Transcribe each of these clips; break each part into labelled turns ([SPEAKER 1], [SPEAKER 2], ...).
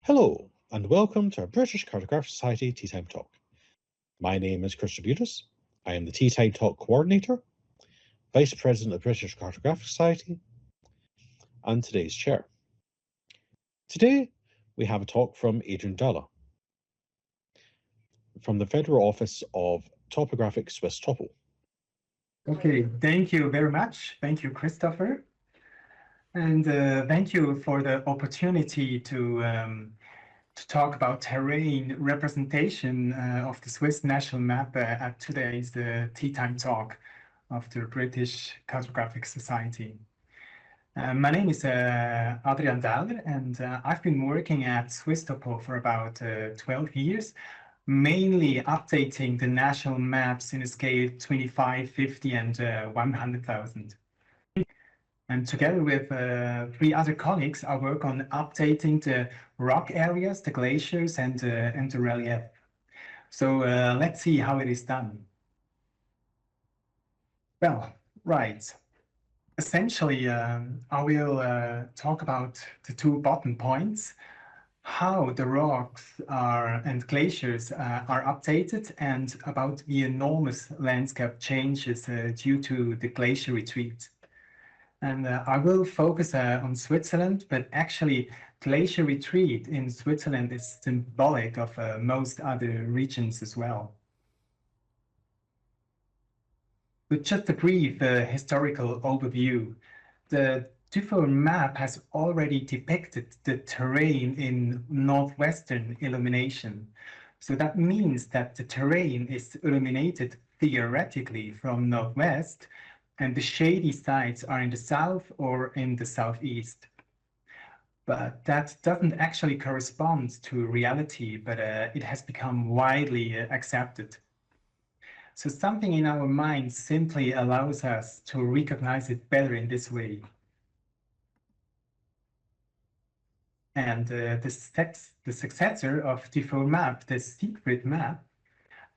[SPEAKER 1] Hello, and welcome to our British Cartographer Society Teatime Talk. My name is Chris Butis. I am the Teatime Talk Coordinator, Vice President of British Cartographer Society, and today's chair. Today, we have a talk from Adrian Dähler from the Federal Office of Topography, Swiss Topo.
[SPEAKER 2] Okay, thank you very much. Thank you, Christopher. And thank you for the opportunity to talk about terrain representation of the Swiss national map at today's Teatime talk of the British Cartographic Society. My name is Adrian Dähler, and I've been working at swisstopo for about 12 years, mainly updating the national maps in a scale 25, 50, and 100,000. And together with three other colleagues, I work on updating the rock areas, the glaciers, and the relief. So let's see how it is done. Well, right. Essentially, I will talk about the two bottom points, how the rocks and glaciers are updated, and about the enormous landscape changes due to the glacier retreat. And I will focus on Switzerland, but actually glacier retreat in Switzerland is symbolic of most other regions as well. With just a brief historical overview, the Dufour map has already depicted the terrain in northwestern illumination. So that means that the terrain is illuminated theoretically from northwest, and the shady sides are in the south or in the southeast. But that doesn't actually correspond to reality, but it has become widely accepted. So something in our minds simply allows us to recognize it better in this way. And the successor of Dufour map, the secret map,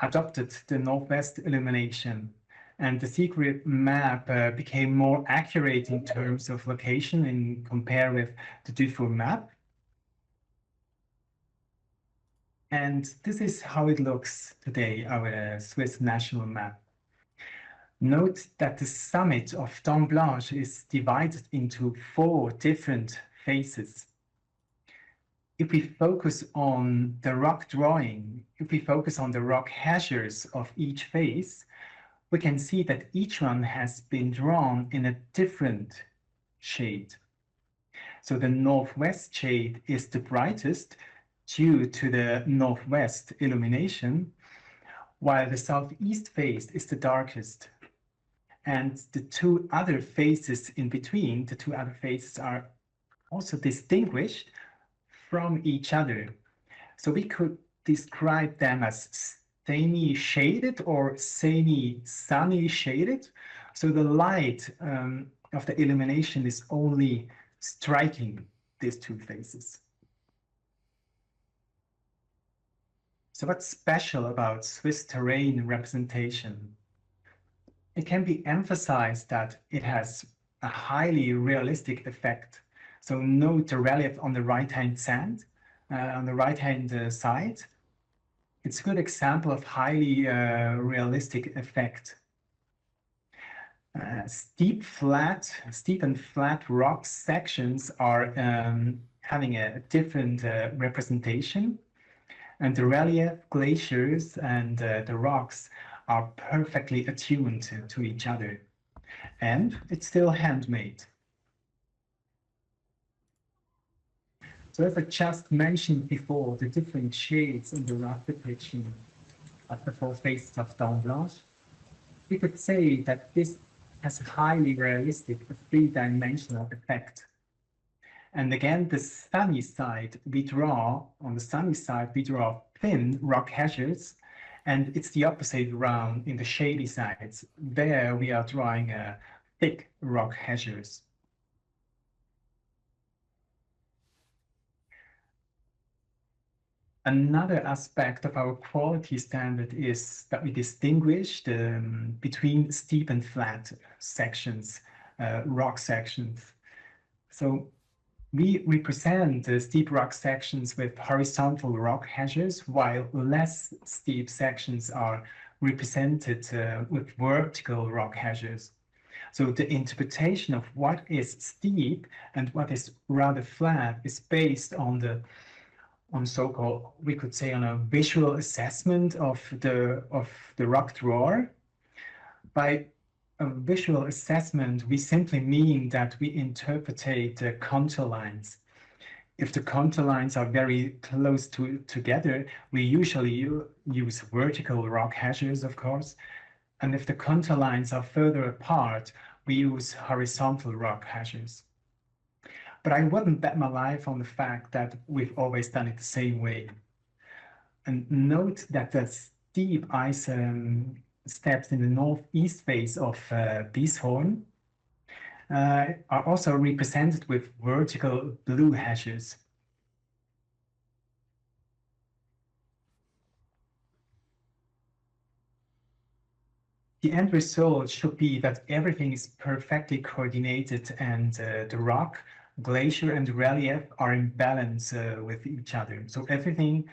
[SPEAKER 2] adopted the northwest illumination. And the secret map became more accurate in terms of location in compare with the Dufour map. And this is how it looks today, our Swiss national map. Note that the summit of Dent Blanche is divided into 4 different phases. If we focus on the rock drawing, if we focus on the rock hachures of each phase, we can see that each one has been drawn in a different shade. So the northwest shade is the brightest due to the northwest illumination, while the southeast phase is the darkest. And the 2 other phases in between, the 2 other phases are also distinguished from each other. So we could describe them as semi-shaded or semi-sunny shaded. So the light of the illumination is only striking these 2 phases. So what's special about Swiss terrain representation? It can be emphasized that it has a highly realistic effect. So note the relief on the right-hand side. It's a good example of highly realistic effect. Steep and flat rock sections are having a different representation, and the relief, glaciers, and the rocks are perfectly attuned to each other. And it's still handmade. So as I just mentioned before, the different shades in the rough depiction of the 4 phases of Dent Blanche, we could say that this has a highly realistic 3-dimensional effect. And again, the sunny side, on the sunny side, we draw thin rock hachures, and it's the opposite around in the shady sides. There we are drawing thick rock hachures. Another aspect of our quality standard is that we distinguish between steep and flat sections, rock sections. So We represent the steep rock sections with horizontal rock hedges, while less steep sections are represented with vertical rock hedges. So the interpretation of what is steep and what is rather flat is based on so-called, we could say, on a visual assessment of the rock drawer. By a visual assessment, we simply mean that we interpret the contour lines. If the contour lines are very close together, we usually use vertical rock hedges, of course. And if the contour lines are further apart, we use horizontal rock hedges. But I wouldn't bet my life on the fact that we've always done it the same way. And note that the steep ice steps in the northeast face of Bieshorn are also represented with vertical blue hedges. The end result should be that everything is perfectly coordinated and the rock, glacier, and relief are in balance with each other. So everything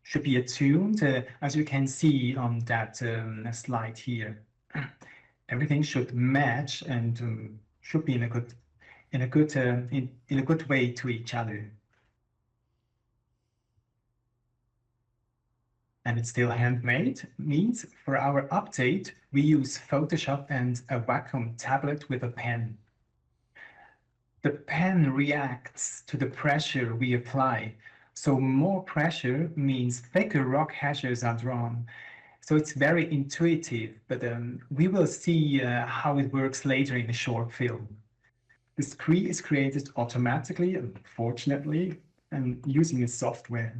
[SPEAKER 2] should be attuned, as you can see on that slide here. Everything should match and should be in a good way to each other. And it's still handmade, means for our update, we use Photoshop and a vacuum tablet with a pen. The pen reacts to the pressure we apply. So more pressure means thicker rock hedges are drawn. So it's very intuitive, but we will see how it works later in the short film. The screen is created automatically, unfortunately, and using a software.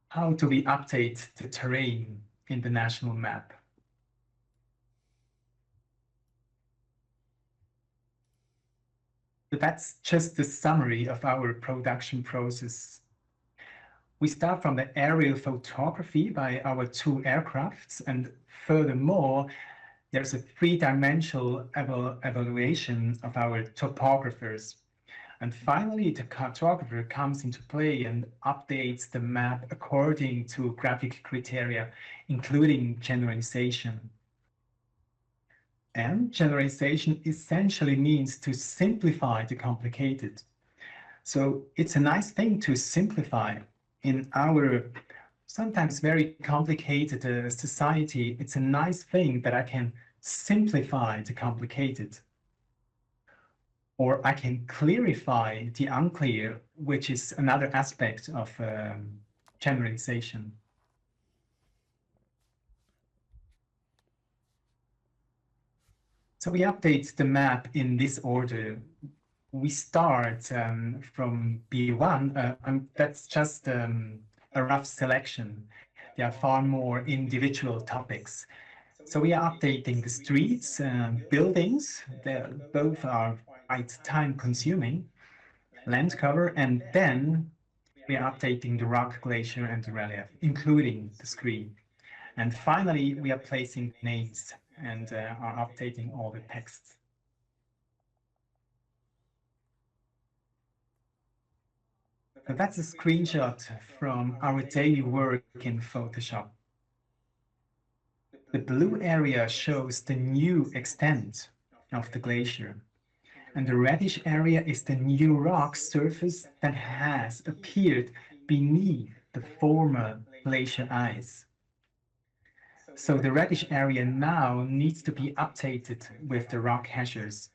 [SPEAKER 2] How do we update the terrain in the national map? So that's just the summary of our production process. We start from the aerial photography by our two aircrafts, and furthermore, there's a three-dimensional evaluation of our topographers. And finally, the cartographer comes into play and updates the map according to graphic criteria, including generalization. And generalization essentially means to simplify the complicated. So it's a nice thing to simplify. In our sometimes very complicated society, it's a nice thing that I can simplify the complicated. Or I can clarify the unclear, which is another aspect of generalization. So we update the map in this order. We start from B1. That's just a rough selection. There are far more individual topics. So we are updating the streets, buildings. Both are quite time-consuming, land cover, and then we are updating the rock, glacier, and the relief, including the screen. And finally, we are placing names and are updating all the texts. So that's a screenshot from our daily work in Photoshop. The blue area shows the new extent of the glacier, and the reddish area is the new rock surface that has appeared beneath the former glacier ice. So the reddish area now needs to be updated with the rock hedges.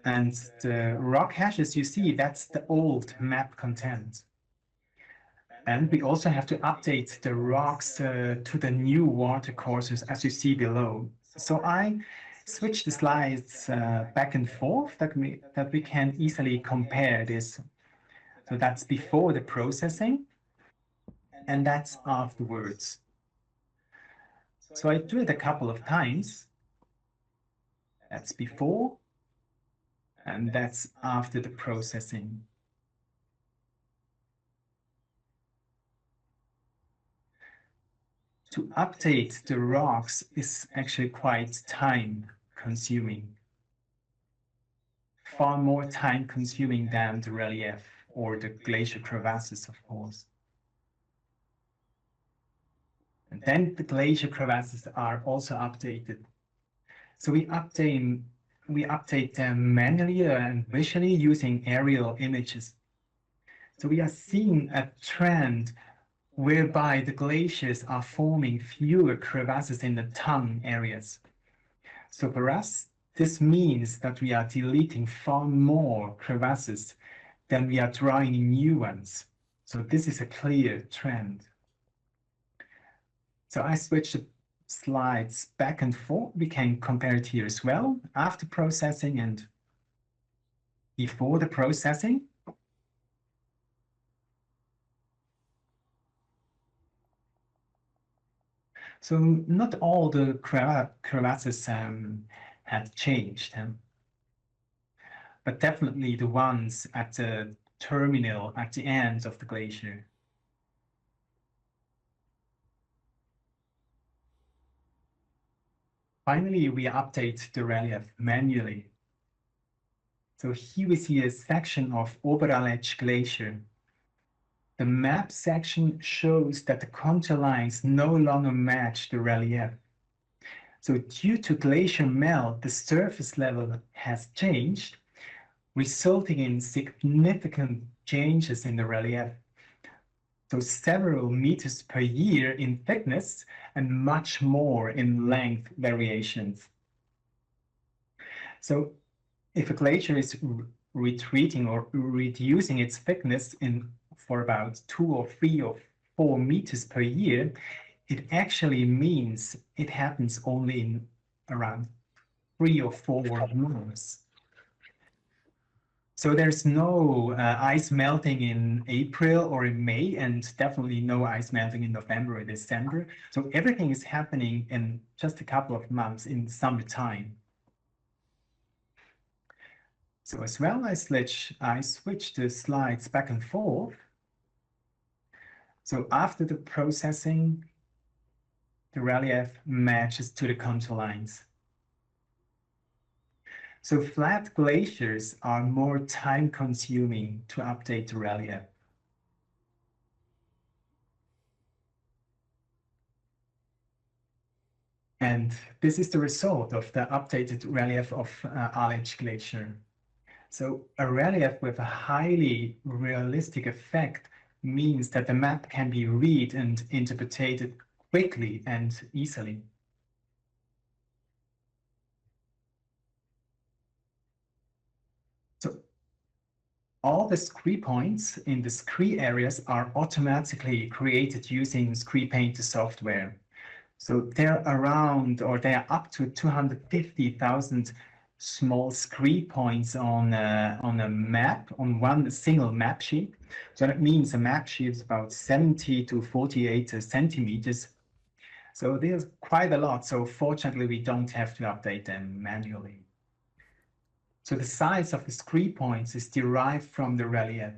[SPEAKER 2] And the rock hedges you see, that's the old map content. And we also have to update the rocks to the new water courses, as you see below. So I switch the slides back and forth that we can easily compare this. So that's before the processing, and that's afterwards. So I do it a couple of times. That's before, and that's after the processing. To update the rocks is actually quite time consuming, far more time consuming than the relief or the glacier crevasses, of course. And then the glacier crevasses are also updated. So we update them manually and visually using aerial images. So we are seeing a trend whereby the glaciers are forming fewer crevasses in the tongue areas. So for us, this means that we are deleting far more crevasses than we are drawing new ones. So this is a clear trend. So I switched the slides back and forth. We can compare it here as well, after processing and before the processing. So not all the crevasses had changed, but definitely the ones at the terminal, at the end of the glacier. Finally, we update the relief manually. So here we see a section of Oberalech Glacier. The map section shows that the contour lines no longer match the relief. So due to glacier melt, the surface level has changed, resulting in significant changes in the relief. So several meters per year in thickness and much more in length variations. So if a glacier is retreating or reducing its thickness for about 2 or 3 or 4 meters per year, it actually means it happens only in around 3 or 4 months. So there's no ice melting in April or in May, and definitely no ice melting in November or December. So everything is happening in just a couple of months in summertime. So as well, I switch the slides back and forth. So after the processing, the relief matches to the contour lines. So flat glaciers are more time-consuming to update the relief. And this is the result of the updated relief of Alech Glacier. So a relief with a highly realistic effect means that the map can be read and interpreted quickly and easily. So all the scree points in the scree areas are automatically created using Scree Painter software. So they're up to 250,000 small scree points on a map, on one single map sheet. So that means a map sheet is about 70 to 48 centimeters. So there's quite a lot. So fortunately, we don't have to update them manually. So the size of the scree points is derived from the relief.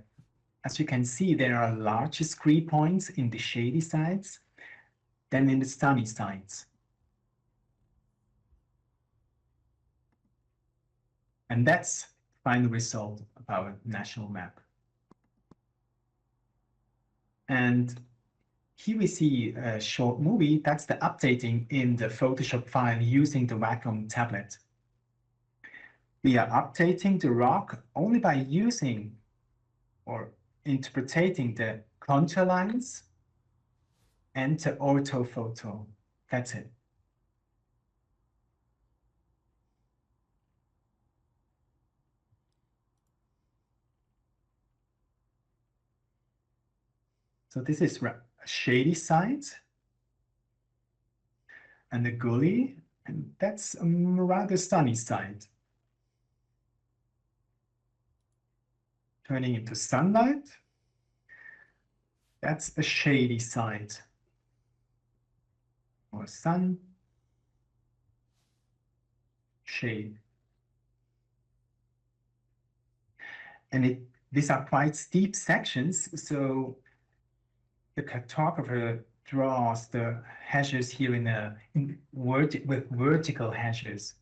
[SPEAKER 2] As you can see, there are larger scree points in the shady sides than in the sunny sides. And that's the final result of our national map. And here we see a short movie. That's the updating in the Photoshop file using the Wacom tablet. We are updating the rock only by using or interpreting the contour lines and the orthophoto. That's it. So this is a shady side and the gully, and that's a rather sunny side. Turning into sunlight, that's a shady side. Or sun, shade. And these are quite steep sections, so the cartographer draws the hashes here with vertical hashes.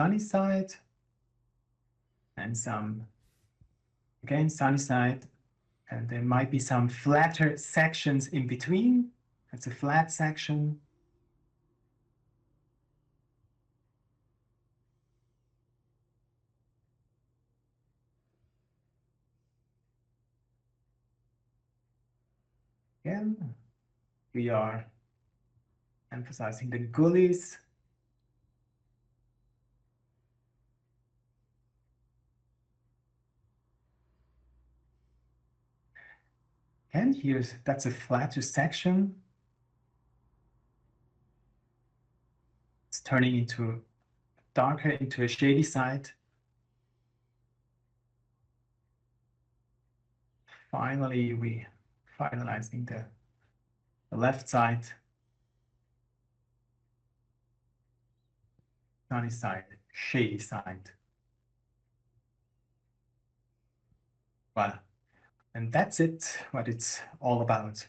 [SPEAKER 2] sunny side and some, again, sunny side. And there might be some flatter sections in between. That's a flat section. Again, we are emphasizing the gullies. And that's a flatter section. It's turning into darker, into a shady side. Finally, we finalizing the left side. Sunny side, shady side. Well, and that's it, what it's all about.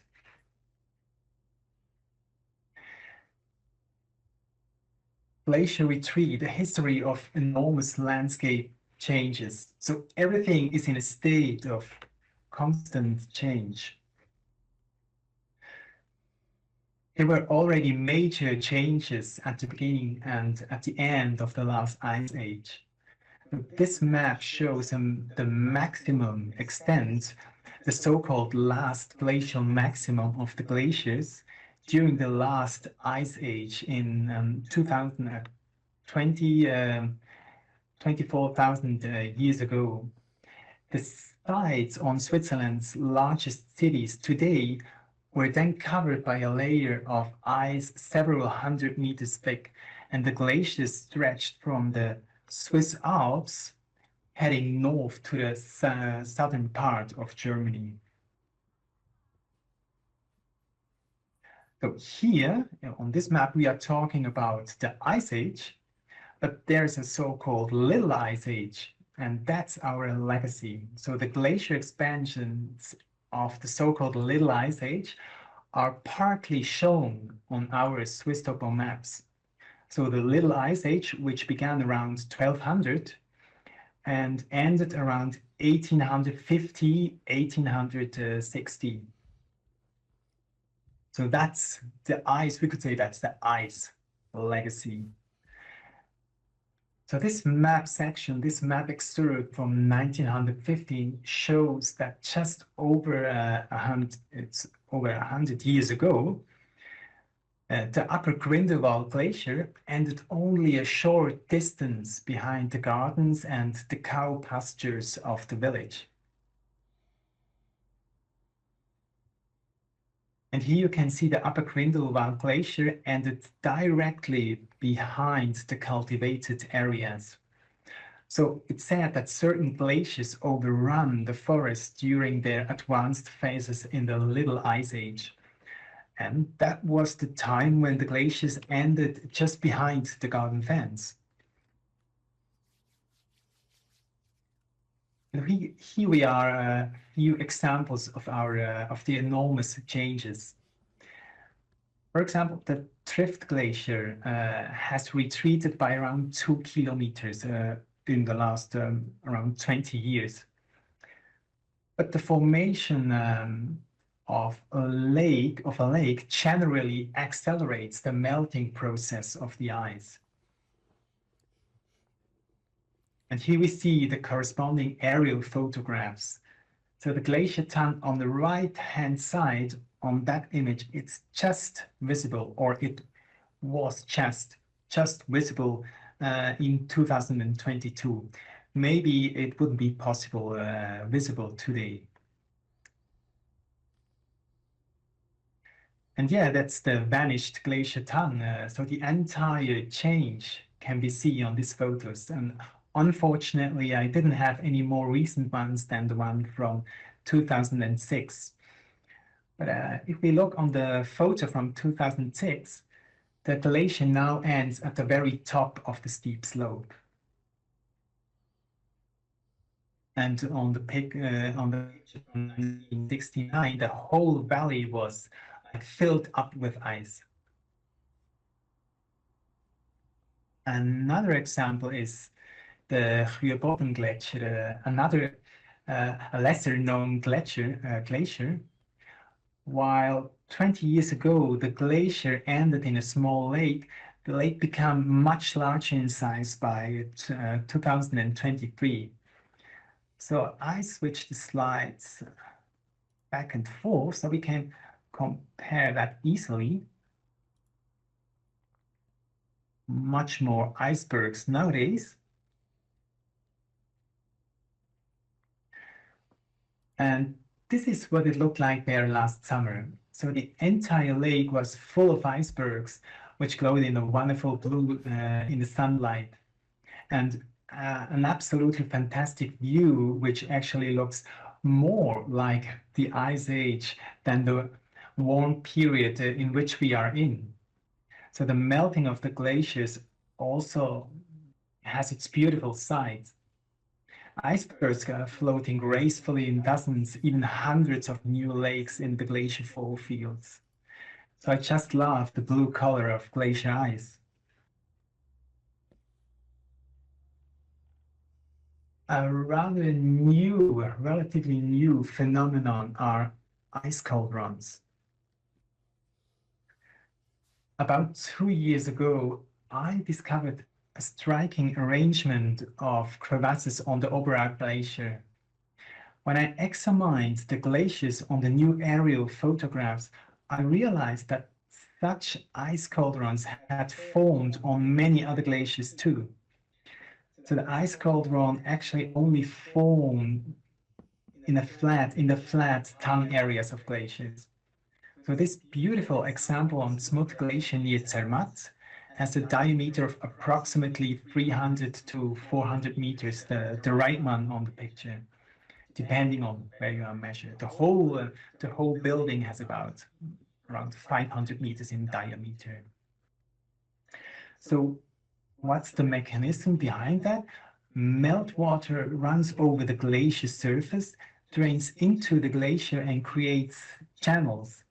[SPEAKER 2] Glacier retreat, a history of enormous landscape changes. So everything is in a state of constant change. There were already major changes at the beginning and at the end of the last ice age. This map shows the maximum extent, the so-called last glacial maximum of the glaciers during the last ice age in 24,000 years ago. The sites on Switzerland's largest cities today were then covered by a layer of ice several hundred meters thick, and the glaciers stretched from the Swiss Alps heading north to the southern part of Germany. So here on this map we are talking about the Ice Age, but there's a so-called Little Ice Age, and that's our legacy. So the glacier expansions of the so-called Little Ice Age are partly shown on our swisstopo maps. So the Little Ice Age, which began around 1200 and ended around 1850, 1860. So that's the ice, we could say that's the ice legacy. So this map section, this map excerpt from 1915 shows that just over 100 years ago, the Upper Grindelwald Glacier ended only a short distance behind the gardens and the cow pastures of the village. And here you can see the Upper Grindelwald Glacier ended directly behind the cultivated areas. So it's said that certain glaciers overrun the forest during their advanced phases in the Little Ice Age. And that was the time when the glaciers ended just behind the garden fence. And here we are a few examples of the enormous changes. For example, the Trift Glacier has retreated by around 2 kilometers in the last around 20 years. But the formation of a lake generally accelerates the melting process of the ice. And here we see the corresponding aerial photographs. So the glacier tongue on the right-hand side on that image, it's just visible, or it was just visible in 2022. Maybe it wouldn't be possible visible today. And yeah, that's the vanished glacier tongue. So the entire change can be seen on these photos. And unfortunately, I didn't have any more recent ones than the one from 2006. But if we look on the photo from 2006, the glacier now ends at the very top of the steep slope. And on the pic, on the 1969, the whole valley was filled up with ice. Another example is the Rührboden Glacier, another a lesser known glacier. While 20 years ago the glacier ended in a small lake, the lake became much larger in size by 2023. So I switched the slides back and forth so we can compare that easily. Much more icebergs nowadays. And this is what it looked like there last summer. So the entire lake was full of icebergs, which glowed in a wonderful blue in the sunlight. And an absolutely fantastic view, which actually looks more like the Ice Age than the warm period in which we are in. So the melting of the glaciers also has its beautiful sides. Icebergs are floating gracefully in dozens, even hundreds of new lakes in the glacier fall fields. So I just love the blue color of glacier ice. A rather new, relatively new phenomenon are ice cauldrons. About 2 years ago, I discovered a striking arrangement of crevasses on the Oberalp Glacier. When I examined the glaciers on the new aerial photographs, I realized that such ice cauldrons had formed on many other glaciers too. So the ice cauldron actually only formed in the flat tongue areas of glaciers. So this beautiful example on Smut Glacier near Zermatt has a diameter of approximately 300 to 400 meters, the right one on the picture, depending on where you are measured. The whole building has about around 500 meters in diameter. So what's the mechanism behind that? Meltwater runs over the glacier surface, drains into the glacier and creates channels.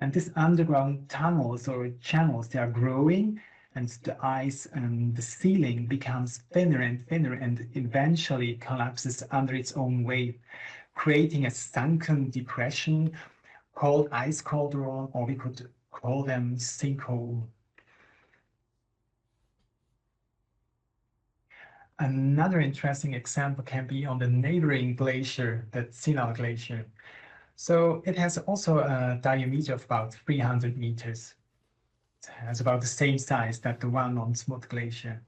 [SPEAKER 2] And these underground tunnels or channels, they are growing, and the ice and the ceiling becomes thinner and eventually collapses under its own weight, creating a sunken depression called ice cauldron, or we could call them sinkhole. Another interesting example can be on the neighboring glacier, the Zinal Glacier. So it has also a diameter of about 300 meters. It has about the same size that the one on Smut Glacier.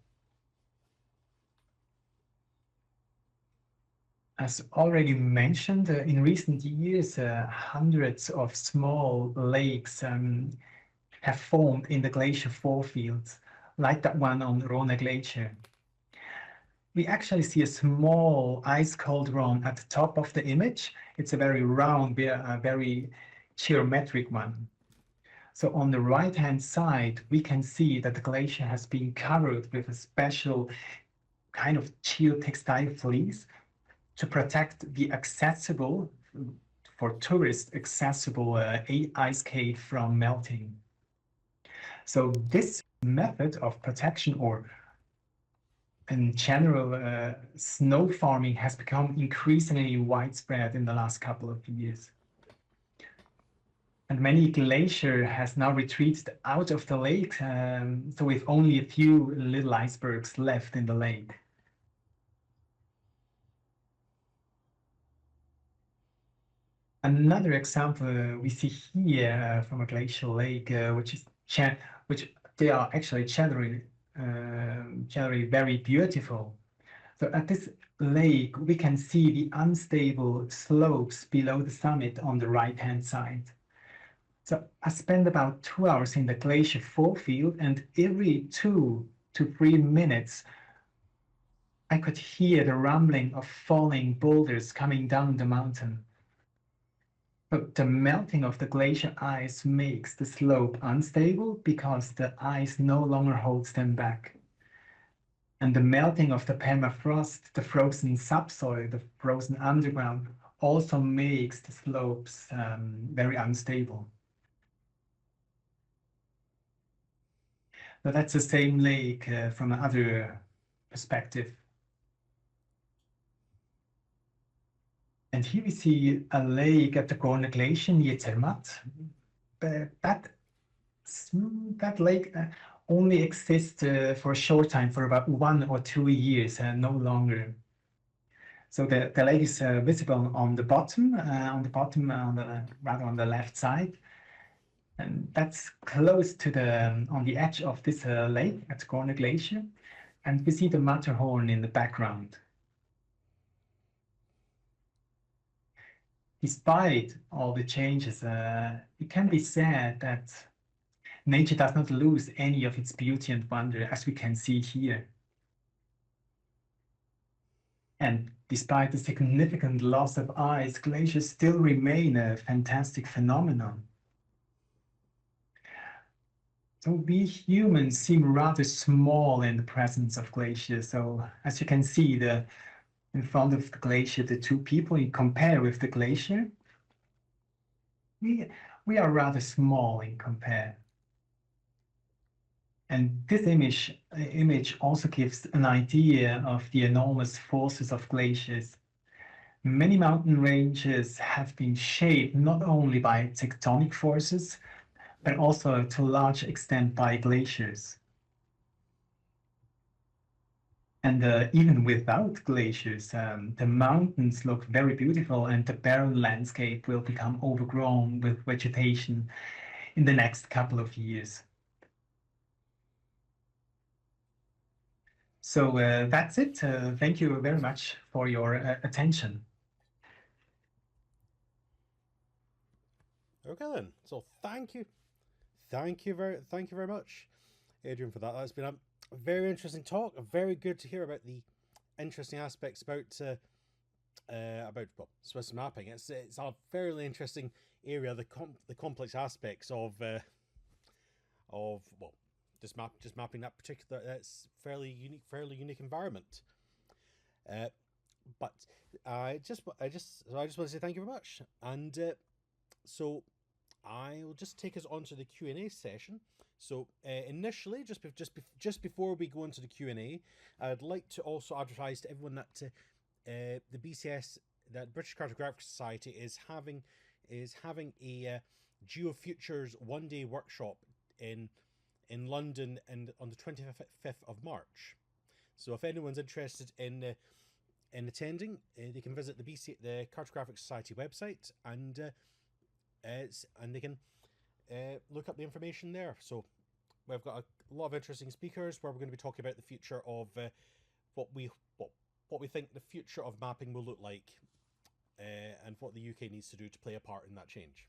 [SPEAKER 2] As already mentioned, in recent years, hundreds of small lakes have formed in the glacier forefields, like that one on Rhone Glacier. We actually see a small ice cauldron at the top of the image. It's a very round, very geometric one. So on the right-hand side, we can see that the glacier has been covered with a special kind of geotextile fleece to protect the accessible, for tourists accessible ice cave from melting. So this method of protection, or in general, snow farming has become increasingly widespread in the last couple of years. And many glacier has now retreated out of the lake, so with only a few little icebergs left in the lake. Another example we see here from a glacial lake, which they are actually generally very beautiful. So at this lake, we can see the unstable slopes below the summit on the right-hand side. So I spent about 2 hours in the glacier forefield, and every 2 to 3 minutes, I could hear the rumbling of falling boulders coming down the mountain. But the melting of the glacier ice makes the slope unstable because the ice no longer holds them back. And the melting of the permafrost, the frozen subsoil, the frozen underground, also makes the slopes very unstable. So that's the same lake from another perspective. And here we see a lake at the Gorner Glacier near Zermatt. But that lake only exists for a short time, for about 1 or 2 years, no longer. So the lake is visible on the bottom, rather on the left side. And that's close to on the edge of this lake at Gorner Glacier. And we see the Matterhorn in the background. Despite all the changes, it can be said that nature does not lose any of its beauty and wonder, as we can see here. And despite the significant loss of ice, glaciers still remain a fantastic phenomenon. So we humans seem rather small in the presence of glaciers. So as you can see, in front of the glacier, the two people, you compare with the glacier, we are rather small in compare. And this image also gives an idea of the enormous forces of glaciers. Many mountain ranges have been shaped not only by tectonic forces, but also to a large extent by glaciers. And even without glaciers, the mountains look very beautiful, and the barren landscape will become overgrown with vegetation in the next couple of years. So that's it. Thank you very much for your attention.
[SPEAKER 1] Okay then. So thank you very much, Adrian, for that. That's been a very interesting talk. Very good to hear about the interesting aspects about Swiss mapping. It's a fairly interesting area. The complex aspects of just mapping that particular that's fairly unique environment. But I just want to say thank you very much, and so I will just take us on to the Q&A session. So initially, just before we go into the Q&A, I'd like to also advertise to everyone that the BCS, that British Cartographic Society, is having a GeoFutures one-day workshop in London and on the 25th of March. So if anyone's interested in attending, they can visit the Cartographic Society website and they can look up the information there. So we've got a lot of interesting speakers where we're going to be talking about the future of what we think the future of mapping will look like, and what the UK needs to do to play a part in that change.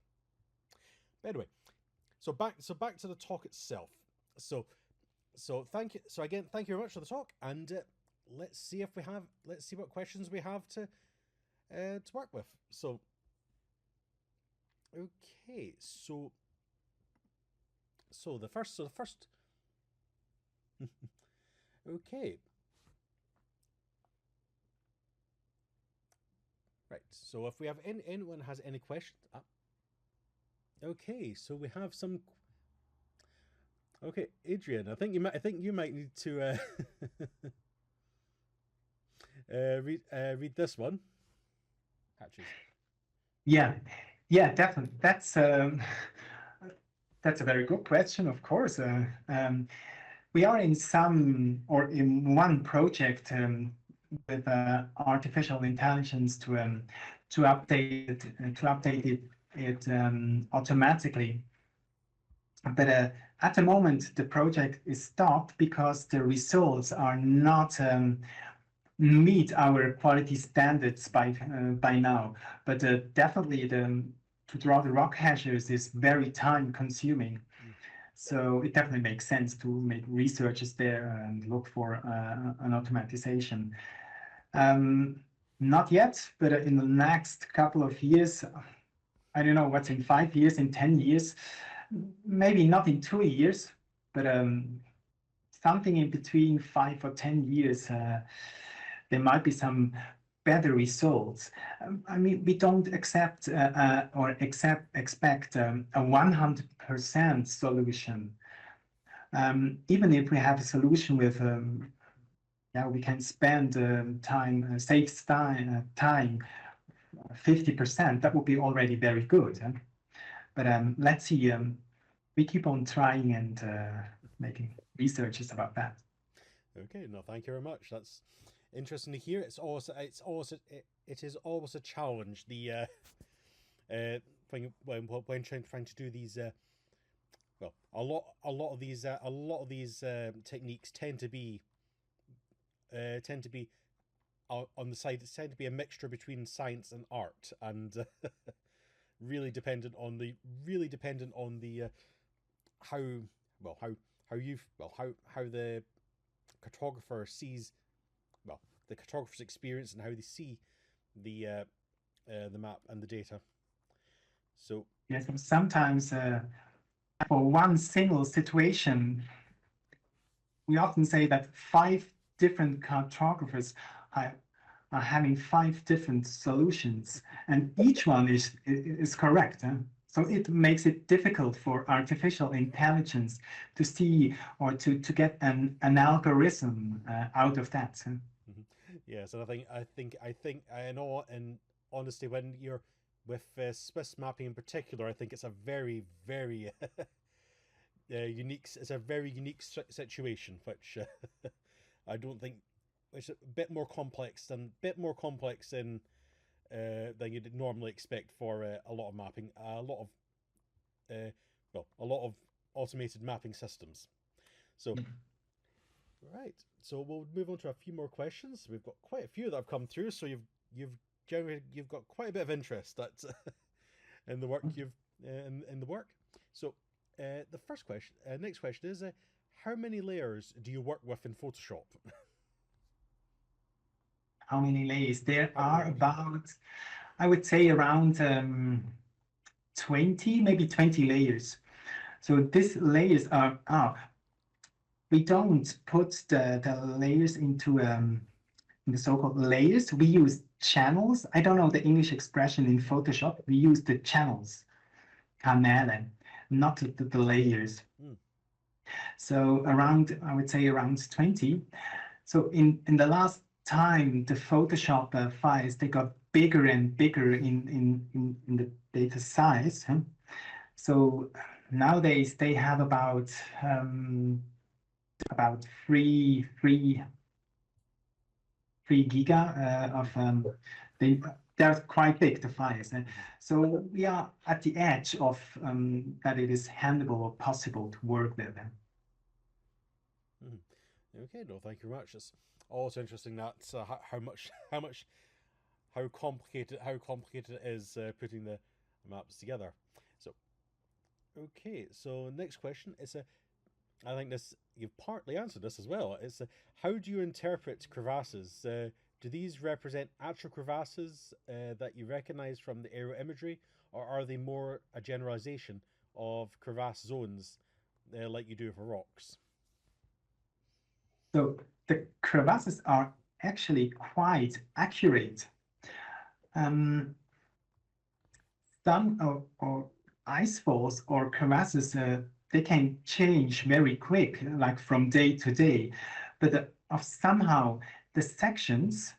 [SPEAKER 1] But anyway, so back to the talk itself. So thank you. So again, thank you very much for the talk, and let's see what questions we have to work with. So okay, so the first okay, right. So if we have anyone has any questions, okay. So we have some. Okay, Adrian, I think you might need to read this one. Actually.
[SPEAKER 2] Yeah, definitely. That's a very good question, of course. We are in one project with artificial intelligence to update it automatically. But at the moment, the project is stopped because the results are not meet our quality standards by now. But definitely to draw the rock hashes is very time consuming. So it definitely makes sense to make researches there and look for an automatization. Not yet, but in the next couple of years, I don't know what's in 5 years, in 10 years, maybe not in 2 years, but something in between 5 or 10 years, there might be some better results. I mean, we don't expect a 100% solution, Even if we have a solution with, yeah, we can spend time, save time 50%, that would be already very good. Huh? But let's see, we keep on trying and making researches about that.
[SPEAKER 1] Okay, no, thank you very much. That's interesting to hear. It is always a challenge. When trying to do these a lot of these techniques tend to be on the side. It's tend to be a mixture between science and art, and really dependent on the how the cartographer sees the cartographer's experience and how they see the map and the data. So
[SPEAKER 2] yes, sometimes for one single situation, we often say that 5 different cartographers are having 5 different solutions, and each one is correct. Huh? So it makes it difficult for artificial intelligence to see or to get an algorithm out of that. Huh?
[SPEAKER 1] Yes, and I know, and honestly, when you're with Swiss mapping in particular, I think it's a very unique. It's a very unique situation, which I don't think it's a bit more complex than you'd normally expect for a lot of mapping, a lot of automated mapping systems. So, right. So we'll move on to a few more questions. We've got quite a few that have come through. So you've got quite a bit of interest that in the work in the work. So the first question, next question is, how many layers do you work with in Photoshop?
[SPEAKER 2] How many layers? There are about, I would say, around 20, maybe 20 layers. So these layers are, we don't put the layers into the so-called layers. We use channels. I don't know the English expression in Photoshop. We use the channels, kanäle, not the layers. So around, I would say around 20. So in the last time, the Photoshop files, they got bigger and bigger in the data size. Huh? So nowadays they have about 3 giga of they're quite big, the files. So we are at the edge of that it is handleable or possible to work with them.
[SPEAKER 1] Okay, no, thank you very much. It's also interesting that how complicated it is putting the maps together. So, okay, so next question is I think you've partly answered this as well. It's how do you interpret crevasses? Do these represent actual crevasses that you recognize from the aerial imagery, or are they more a generalization of crevasse zones like you do for rocks?
[SPEAKER 2] So the crevasses are actually quite accurate. Some or ice falls or crevasses, they can change very quick, like from day to day. But somehow the sections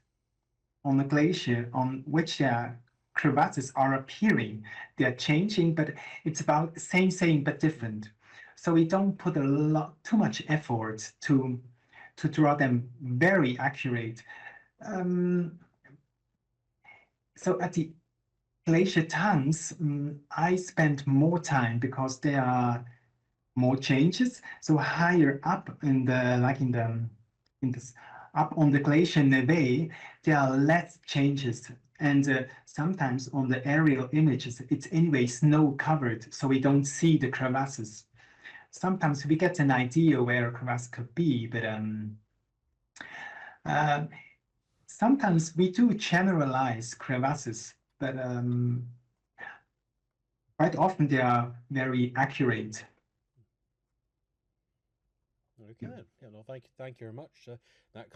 [SPEAKER 2] on the glacier on which crevasses are appearing, they are changing, but it's about the same but different. So we don't put too much effort to draw them very accurate. So at the glacier tongues, I spend more time because there are more changes. So higher up in the up on the glacier neve, there are less changes. And sometimes on the aerial images, it's anyway snow covered, so we don't see the crevasses. Sometimes we get an idea where a crevasse could be, but sometimes we do generalize crevasses, but quite often they are very accurate.
[SPEAKER 1] Okay, yeah, no, thank you very much. That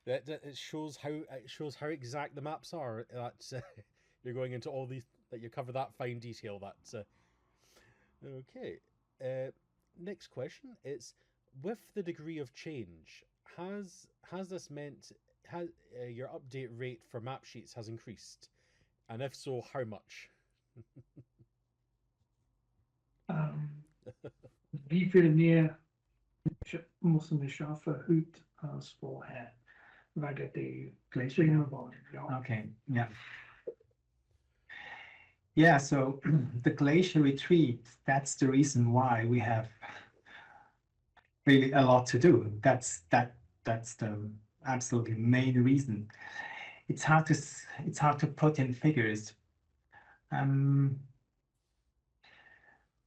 [SPEAKER 1] it shows how exact the maps are. That's you're going into all these that you cover that fine detail. That's okay. next question is, with the degree of change, has this meant has your update rate for map sheets has increased, and if so, how much?
[SPEAKER 3] Wie veel meer moesten we schaffen uit als voorheen, waar de glacier waren? Ja.
[SPEAKER 2] Okay, yeah. Yeah, so the glacier retreat, that's the reason why we have really a lot to do. That's the absolutely main reason. It's hard to put in figures.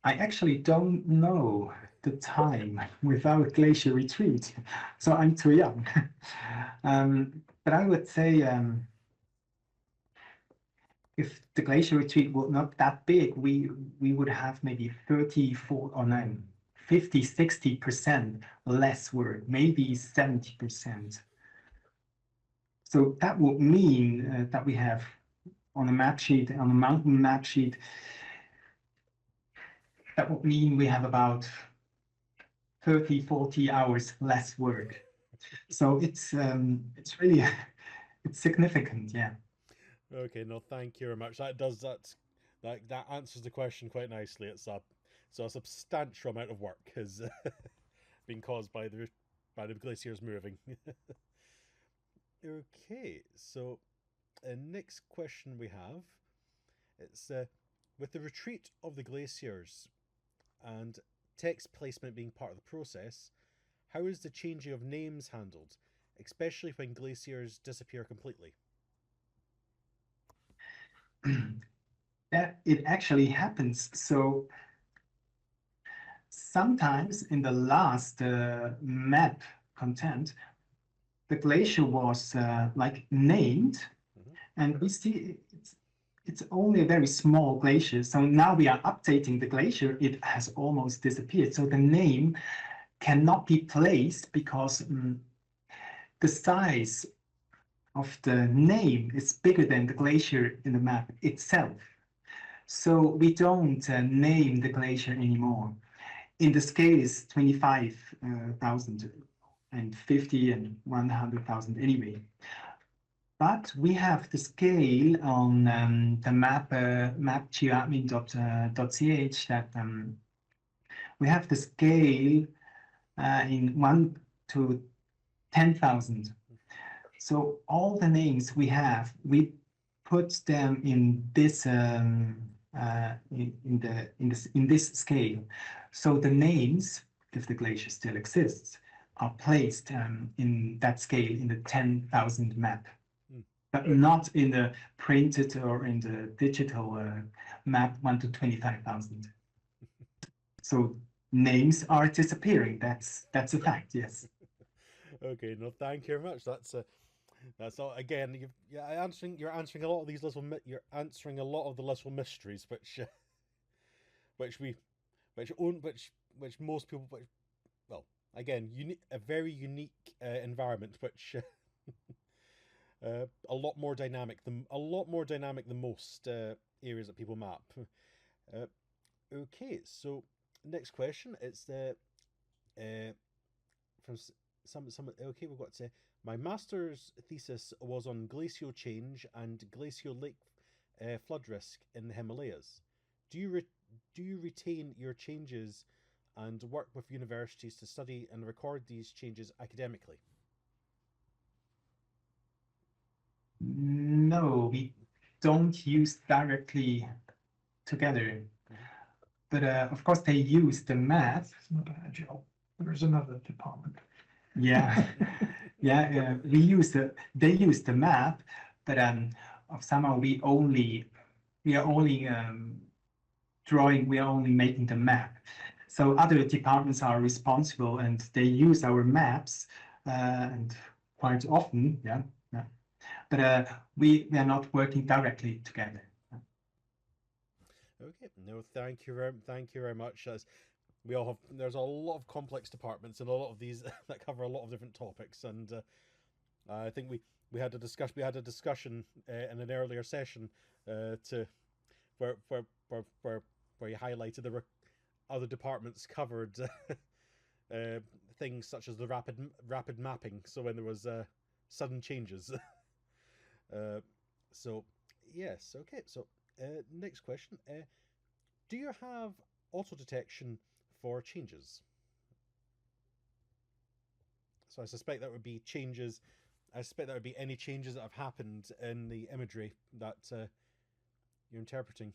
[SPEAKER 2] I actually don't know the time without glacier retreat, so I'm too young. But I would say if the glacier retreat were not that big, we would have maybe 34 or 9, 50, 60% less work, maybe 70%. So that would mean that we have on a map sheet, on a mountain map sheet, that would mean we have about 30, 40 hours less work. So it's really it's significant, yeah.
[SPEAKER 1] Okay, no, thank you very much. That answers the question quite nicely. It's a substantial amount of work has been caused by the glaciers moving. Okay, so next question we have, it's with the retreat of the glaciers and text placement being part of the process, how is the changing of names handled, especially when glaciers disappear completely?
[SPEAKER 2] It actually happens. So sometimes in the last map content, the glacier was like named, and we see it's only a very small glacier. So now we are updating the glacier. It has almost disappeared. So the name cannot be placed because the size of the name is bigger than the glacier in the map itself. So we don't name the glacier anymore. In the scale is 25,000 and 50 and 100,000 anyway. But we have the scale on the map mapgeoadmin.ch that we have the scale in 1 to 10,000. So all the names we have, we put them in this in this scale. So the names, if the glacier still exists, are placed in that scale in the 10,000 map. But not in the printed or in the digital map 1 to 25,000. So names are disappearing. That's a fact. Yes.
[SPEAKER 1] Okay. No, thank you very much. That's all. Again, you're answering a lot of these little you're answering a lot of the little mysteries which most people well, again, a very unique environment which. A lot more dynamic than most areas that people map. Okay, so next question. It's from some. Okay, we've got to. My master's thesis was on glacial change and glacial lake flood risk in the Himalayas. Do you retain your changes and work with universities to study and record these changes academically?
[SPEAKER 2] No, we don't use directly together. But of course, they use the map.
[SPEAKER 3] It's not agile. There's another department.
[SPEAKER 2] Yeah, yeah. They use the map, but somehow we are only drawing. We are only making the map. So other departments are responsible, and they use our maps, and quite often, yeah. But we are not working directly together.
[SPEAKER 1] Okay, no, thank you very much. As we all have, there's a lot of complex departments and a lot of these that cover a lot of different topics, and I think we had a discussion in an earlier session where you highlighted other departments covered things such as the rapid mapping. So when there was sudden changes. So yes, okay. So next question: do you have auto detection for changes? So I suspect that would be changes. I suspect that would be any changes that have happened in the imagery that you're interpreting.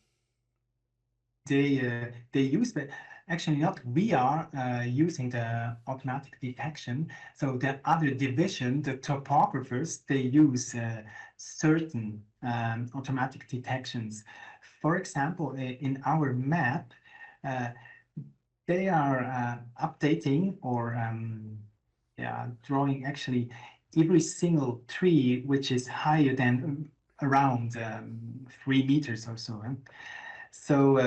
[SPEAKER 2] They use, but actually not. We are using the automatic detection. So the other division, the topographers, they use certain automatic detections. For example, in our map, they are updating or drawing actually every single tree which is higher than around 3 meters or so. So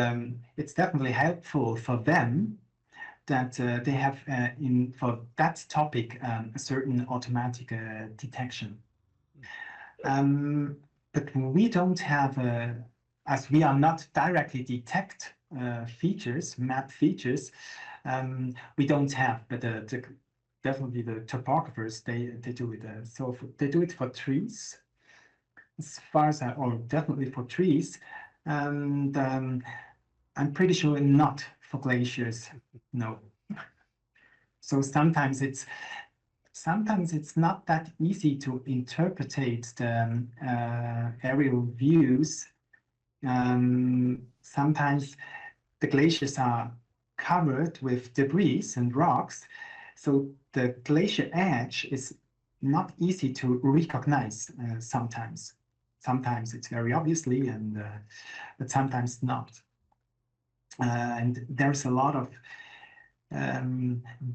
[SPEAKER 2] it's definitely helpful for them that they have for that topic a certain automatic detection. But we don't have, as we are not directly detect features, map features, we don't have, but definitely the topographers, they do it. So they do it for trees, as far as or definitely for trees. And I'm pretty sure not for glaciers, no. So sometimes it's not that easy to interpret the aerial views. Sometimes the glaciers are covered with debris and rocks, so the glacier edge is not easy to recognize sometimes. Sometimes it's very obviously, but sometimes not. And there's a lot of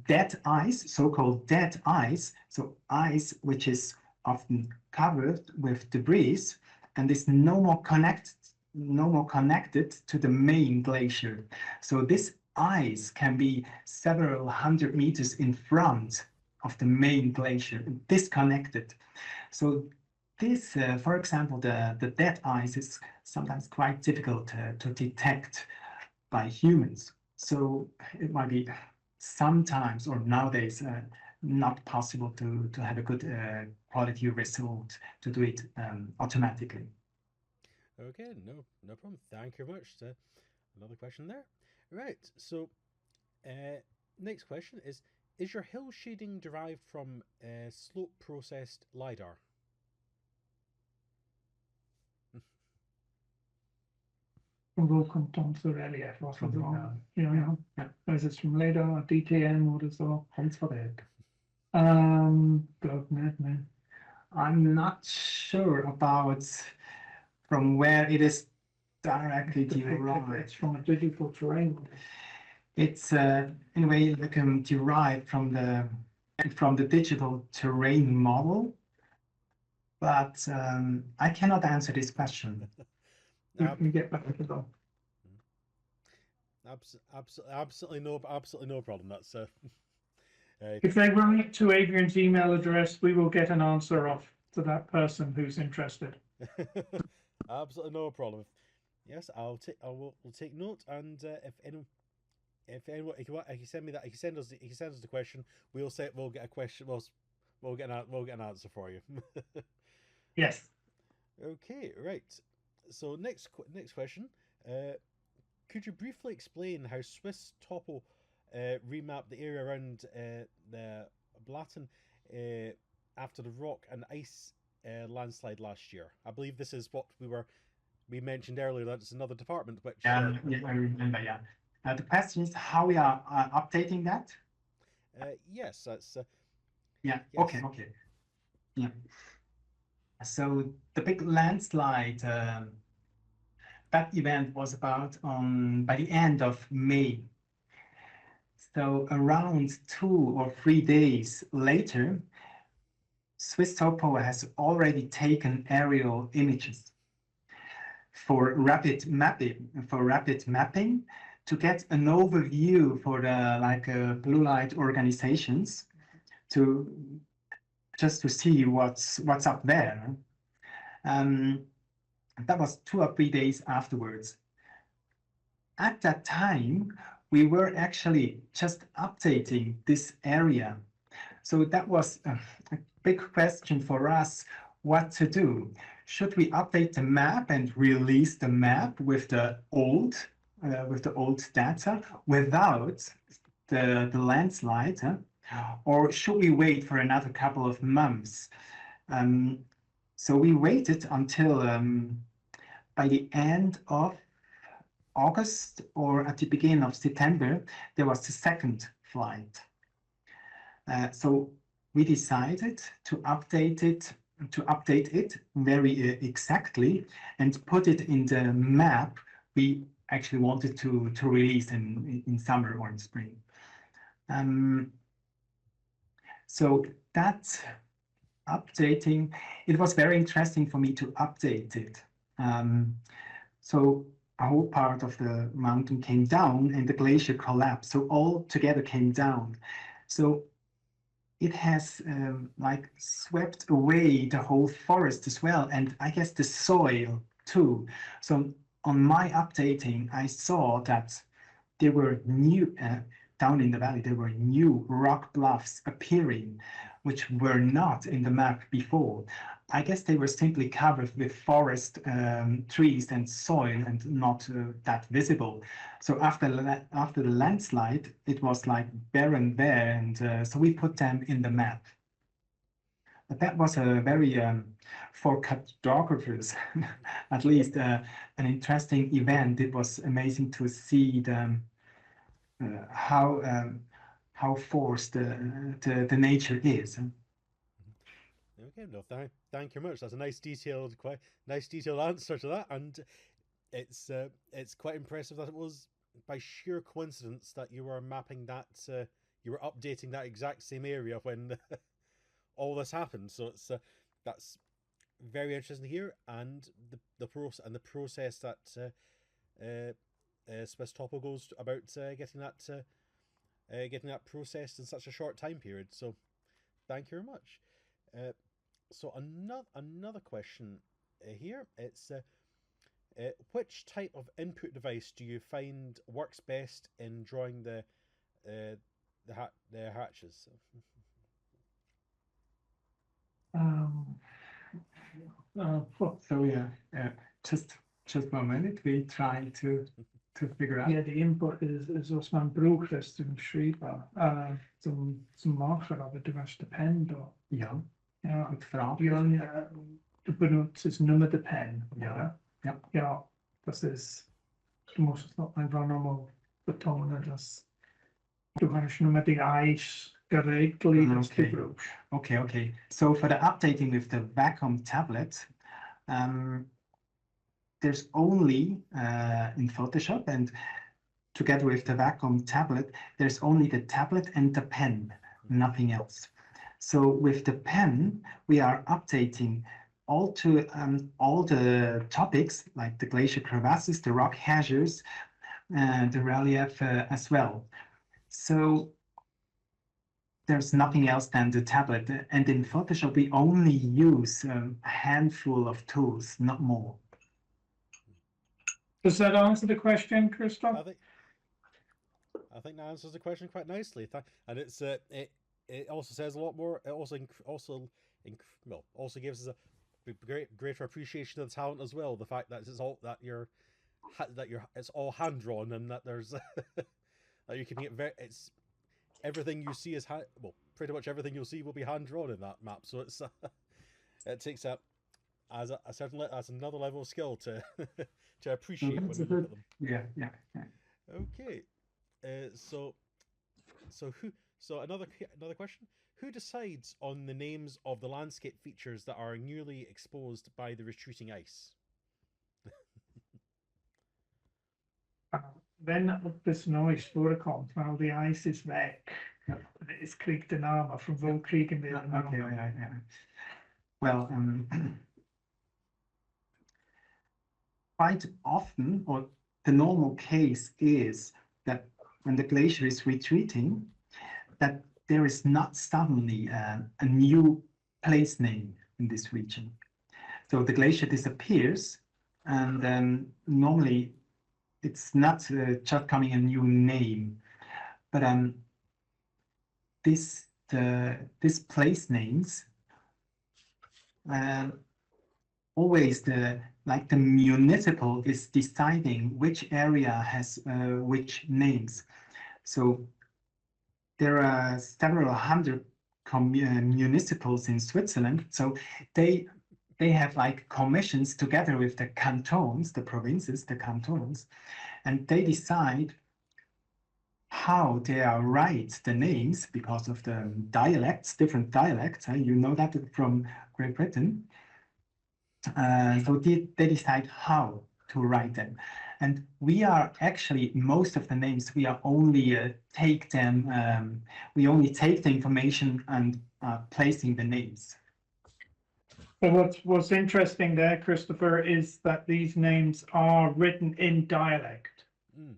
[SPEAKER 2] dead ice, so-called dead ice. So ice which is often covered with debris and is no more connected to the main glacier. So this ice can be several hundred meters in front of the main glacier, disconnected. So this, for example, the dead ice is sometimes quite difficult to detect by humans. So it might be sometimes or nowadays not possible to have a good quality result to do it automatically.
[SPEAKER 1] Okay, no problem. Thank you very much. Another question there. Right, so next question is your hill shading derived from slope processed LiDAR?
[SPEAKER 3] Wo kommt unsere Relief? Was
[SPEAKER 2] From
[SPEAKER 3] ja.
[SPEAKER 2] Yeah.
[SPEAKER 3] Ist es vom LiDAR, DTM oder so?
[SPEAKER 2] Kommt's von der Ecke?
[SPEAKER 3] Glaub nicht, ne.
[SPEAKER 2] I'm not sure about from where it is directly derived.
[SPEAKER 3] It's from a digital terrain.
[SPEAKER 2] It's in a way like derived from the digital terrain model, but I cannot answer this question.
[SPEAKER 3] We get back to that.
[SPEAKER 1] Absolutely no problem. That's
[SPEAKER 3] If they write to Adrian's email address, we will get an answer off to that person who's interested.
[SPEAKER 1] absolutely no problem. Yes, we'll take note, and if anyone, if you send me that, he can send us the question. We'll get a question. We'll get an answer for you.
[SPEAKER 2] Yes.
[SPEAKER 1] Okay, right. So next question. Could you briefly explain how Swiss Topo remapped the area around the Blatten after the rock and ice landslide last year? I believe this is what we mentioned earlier. That's another department which.
[SPEAKER 2] Yeah, I remember. Yeah. The question is how we are updating that.
[SPEAKER 1] Yes, that's.
[SPEAKER 2] Yeah.
[SPEAKER 1] Yes.
[SPEAKER 2] Okay. Yeah. So the big landslide. That event was about by the end of May. So around 2 or 3 days later, Swiss Topo has already taken aerial images for rapid mapping to get an overview for the blue light organizations just to see what's up there. That was 2 or 3 days afterwards. At that time, we were actually just updating this area. So that was a big question for us, what to do. Should we update the map and release the map with the old data without the landslide, or should we wait for another couple of months? So we waited until by the end of August or at the beginning of September, there was the second flight. So we decided to update it very exactly and put it in the map we actually wanted to release in summer or in spring. So that updating, it was very interesting for me to update it. So a whole part of the mountain came down and the glacier collapsed. So all together came down. So it has like swept away the whole forest as well, and I guess the soil too. So on my updating, I saw that there were new, down in the valley, there were new rock bluffs appearing, which were not in the map before. I guess they were simply covered with forest, trees and soil and not that visible. So after the landslide, it was like barren there, and so we put them in the map. But that was a very, for cartographers, at least an interesting event. It was amazing to see the, how forced the nature is.
[SPEAKER 1] Okay, no, thank you very much. That's a nice detailed answer to that, and it's quite impressive that it was by sheer coincidence that you were mapping that, you were updating that exact same area when all this happened. So it's that's very interesting to hear, and the process that Swiss Topo goes about getting that processed in such a short time period. So thank you very much. So another question here. It's which type of input device do you find works best in drawing the hatches?
[SPEAKER 2] So yeah, just one minute. We try to figure out.
[SPEAKER 3] Ja, die input is zoals man braucht, das zum Schreiben, zum Machen, aber du hast den Pen da.
[SPEAKER 2] Ja.
[SPEAKER 3] Ja,
[SPEAKER 2] Und Frage.
[SPEAKER 3] ja, du benutzt nur mehr den Pen.
[SPEAKER 2] Ja. Ja.
[SPEAKER 3] Ja, das ist, du musst es noch einfach nochmal betonen, dass du hast nur mehr die Eis geregelt, das du brauchst.
[SPEAKER 2] Okay. So for the updating with the vacuum tablet, there's only in Photoshop, and together with the vacuum tablet, there's only the tablet and the pen, nothing else. So with the pen, we are updating all the topics like the glacier crevasses, the rock hazards, the relief as well. So there's nothing else than the tablet. And in Photoshop, we only use a handful of tools, not more.
[SPEAKER 3] Does that answer the question, Christoph?
[SPEAKER 1] I think that answers the question quite nicely. And it's it also says a lot more. It also gives us a greater appreciation of the talent as well. The fact that it's all it's all hand drawn, and that there's that you can get it's everything you see is pretty much everything you'll see will be hand drawn in that map. So it's it takes up as another level of skill to to appreciate when you look at them.
[SPEAKER 2] Yeah.
[SPEAKER 1] Okay, so another question: who decides on the names of the landscape features that are newly exposed by the retreating ice?
[SPEAKER 3] Wenn etwas Neues vorkommt, weil die Eis ist weg, es kriegt den Namen. Von wo kriegen wir den Namen?
[SPEAKER 2] Okay. Well, quite often, or the normal case is that when the glacier is retreating, that there is not suddenly a new place name in this region. So the glacier disappears, and normally it's not just coming a new name, but this place names always the municipal is deciding which area has which names. So there are several hundred municipals in Switzerland. So they have like commissions together with the cantons, the provinces, the cantons, and they decide how they are write the names because of the dialects, different dialects. You know that from Great Britain. So they decide how to write them. And we are actually, most of the names, we are only take them, we only take the information and placing the names.
[SPEAKER 3] But what's interesting there, Christopher, is that these names are written in dialect.
[SPEAKER 4] Mm.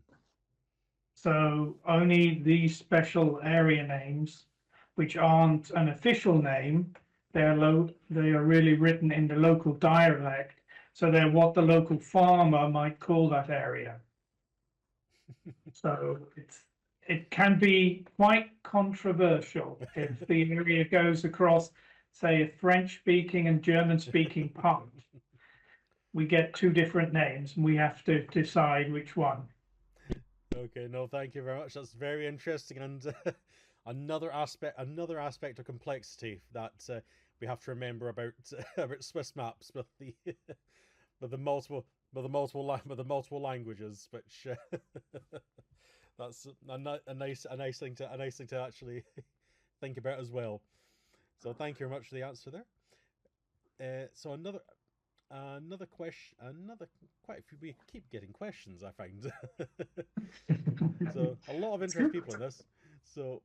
[SPEAKER 3] So only these special area names, which aren't an official name, they are really written in the local dialect. So they're what the local farmer might call that area. So it can be quite controversial if the area goes across, say, a French-speaking and German-speaking part. We get two different names, and we have to decide which one.
[SPEAKER 4] Okay, no, thank you very much. That's very interesting, and another aspect of complexity that we have to remember about about Swiss maps with the with the multiple languages, which that's a nice thing to actually think about as well. So thank you very much for the answer there. So another question, quite a few. We keep getting questions, I find. So a lot of interested people in this. So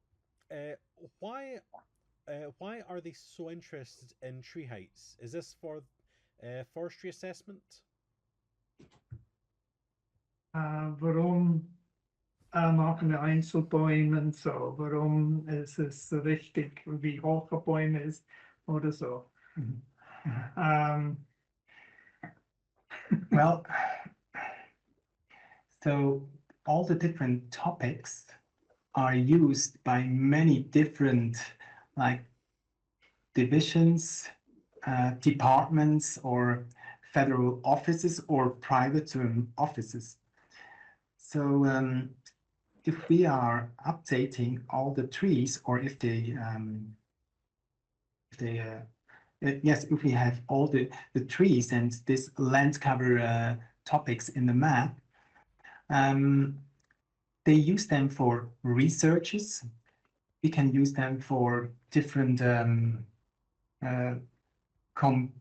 [SPEAKER 4] why are they so interested in tree heights? Is this for forestry assessment?
[SPEAKER 3] Warum machen wir Einzelbäume und so? Warum ist es so wichtig, wie hoch ein Baum ist oder so?
[SPEAKER 2] Well, so all the different topics are used by many different like divisions, departments, or federal offices or private offices. So if we are updating all the trees, or if we have all the trees and this land cover topics in the map, they use them for researches. We can use them for different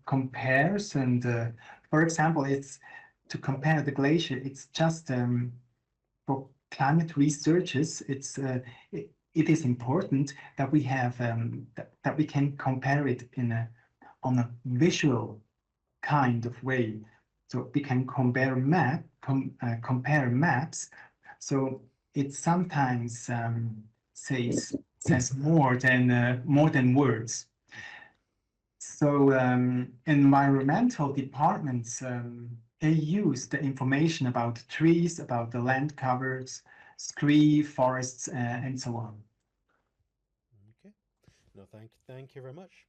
[SPEAKER 2] compares, and for example, it's to compare the glacier. It's just for climate researches. It is important that we have that we can compare it on a visual kind of way. So we can compare maps. So it sometimes says more than words. So environmental departments, they use the information about trees, about the land covers, scree, forests, and so on.
[SPEAKER 4] Okay. No, thank you very much.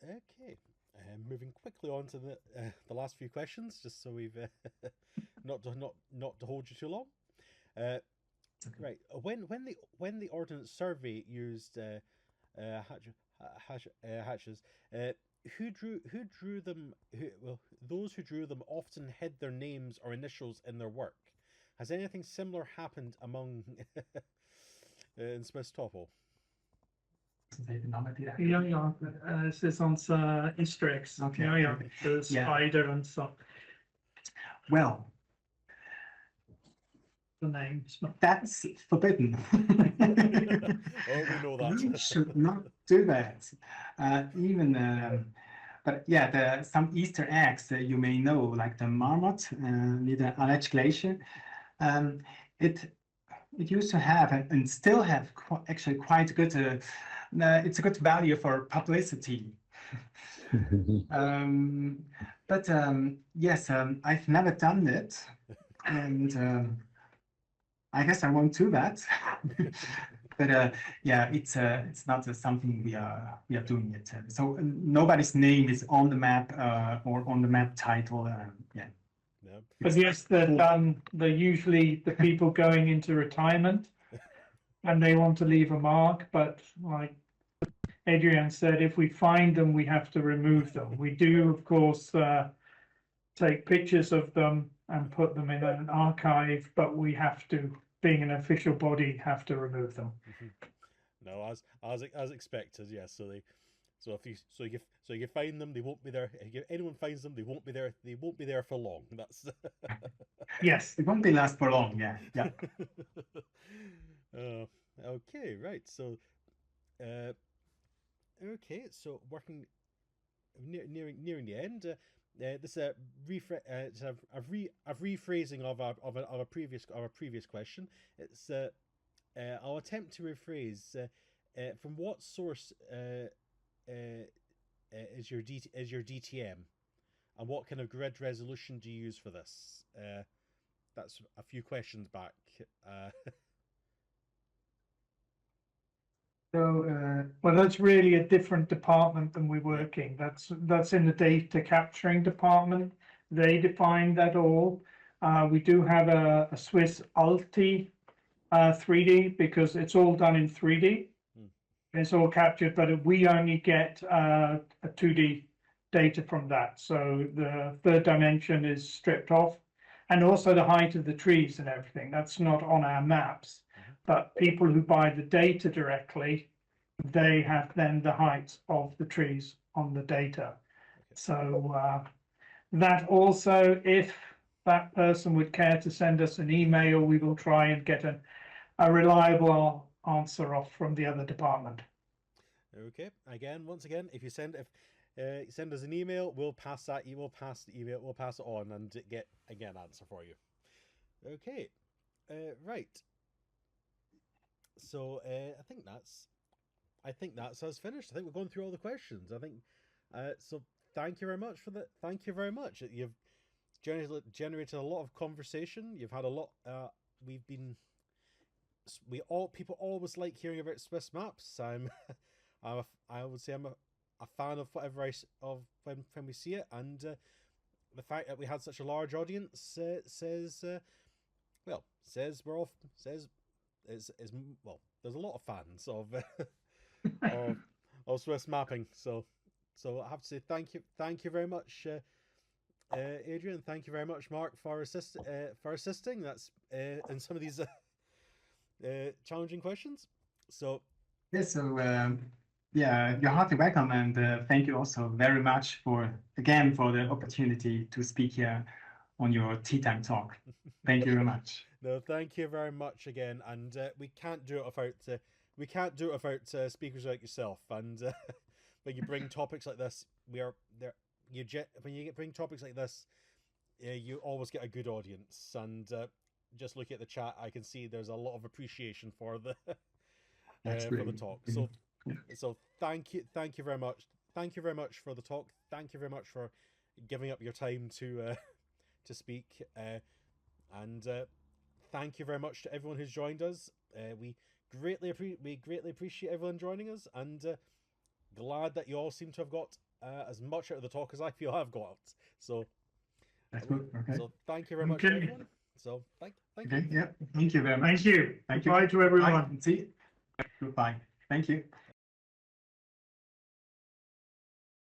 [SPEAKER 4] Okay. Moving quickly on to the last few questions, just so we've not to hold you too long. Right. When the Ordnance Survey used hatches, who drew them? Those who drew them often hid their names or initials in their work. Has anything similar happened among in Swiss Topo?
[SPEAKER 3] Ja, es ist unser Easter eggs.
[SPEAKER 2] Okay.
[SPEAKER 3] Ja, the spider and so.
[SPEAKER 2] Well,
[SPEAKER 3] The names.
[SPEAKER 2] that's forbidden.
[SPEAKER 4] Oh, we know that.
[SPEAKER 2] We should not do that. But yeah, some Easter eggs that you may know, like the marmot near the Aletsch Glacier. It used to have and still have actually quite good. It's a good value for publicity. But yes, I've never done it. and I guess I won't do that. But yeah, it's not something we are doing yet. So nobody's name is on the map or on the map title. Yeah.
[SPEAKER 4] No.
[SPEAKER 3] But yes, they're usually the people going into retirement and they want to leave a mark. But like Adrian said, if we find them, we have to remove them. We do, of course, take pictures of them and put them in an archive, but we have to, being an official body, have to remove them.
[SPEAKER 4] No, as expected, yes. So if you find them, they won't be there. If anyone finds them, they won't be there. They won't be there for long. That's
[SPEAKER 3] Yes,
[SPEAKER 2] it won't be last for long. Yeah, yeah.
[SPEAKER 4] Okay, right. So, okay. So working nearing the end. This a rephrasing of a previous question. It's I'll attempt to rephrase. From what source is your DTM, and what kind of grid resolution do you use for this? That's a few questions back.
[SPEAKER 2] So
[SPEAKER 3] well, that's really a different department than we work in. That's in the data capturing department. They define that all. We do have a Swiss Alps 3D because it's all done in 3D. It's all captured, but we only get a 2D data from that. So the third dimension is stripped off, and also the height of the trees and everything. That's not on our maps, but people who buy the data directly, they have then the height of the trees on the data. So that also, if that person would care to send us an email, we will try and get a reliable answer off from the other department.
[SPEAKER 4] Okay. Once again, if you send us an email, we'll pass that. You will pass the email. We'll pass it on and get again answer for you. Okay. Right. So I think that's us finished. I think we've gone through all the questions. I think so. Thank you very much for that. Thank you very much. You've generated a lot of conversation. You've had a lot. People always like hearing about Swiss maps. I would say I'm a fan of whatever when we see it, and the fact that we had such a large audience says there's a lot of fans of of Swiss mapping. So I have to say thank you very much, Adrian. Thank you very much, Mark, for assisting. That's in some of these challenging questions. So
[SPEAKER 2] yes, so yeah, you're heartily welcome, and thank you also very much for the opportunity to speak here on your Tea Time talk. Thank you very much.
[SPEAKER 4] No, thank you very much again, and we can't do it without speakers like yourself. And when you bring topics like this, bring topics like this, you always get a good audience. And just looking at the chat, I can see there's a lot of appreciation for the for the talk. So thank you very much. Thank you very much for the talk. Thank you very much for giving up your time to speak. And thank you very much to everyone who's joined us. We greatly appreciate everyone joining us, and glad that you all seem to have got as much out of the talk as I feel I've got. So
[SPEAKER 2] that's good. Okay.
[SPEAKER 4] So thank you very much, everyone. So thank you.
[SPEAKER 2] Yeah. Thank you very much.
[SPEAKER 3] Thank you.
[SPEAKER 2] Thank you.
[SPEAKER 3] Bye to everyone.
[SPEAKER 2] Bye. See you. Goodbye. Thank you.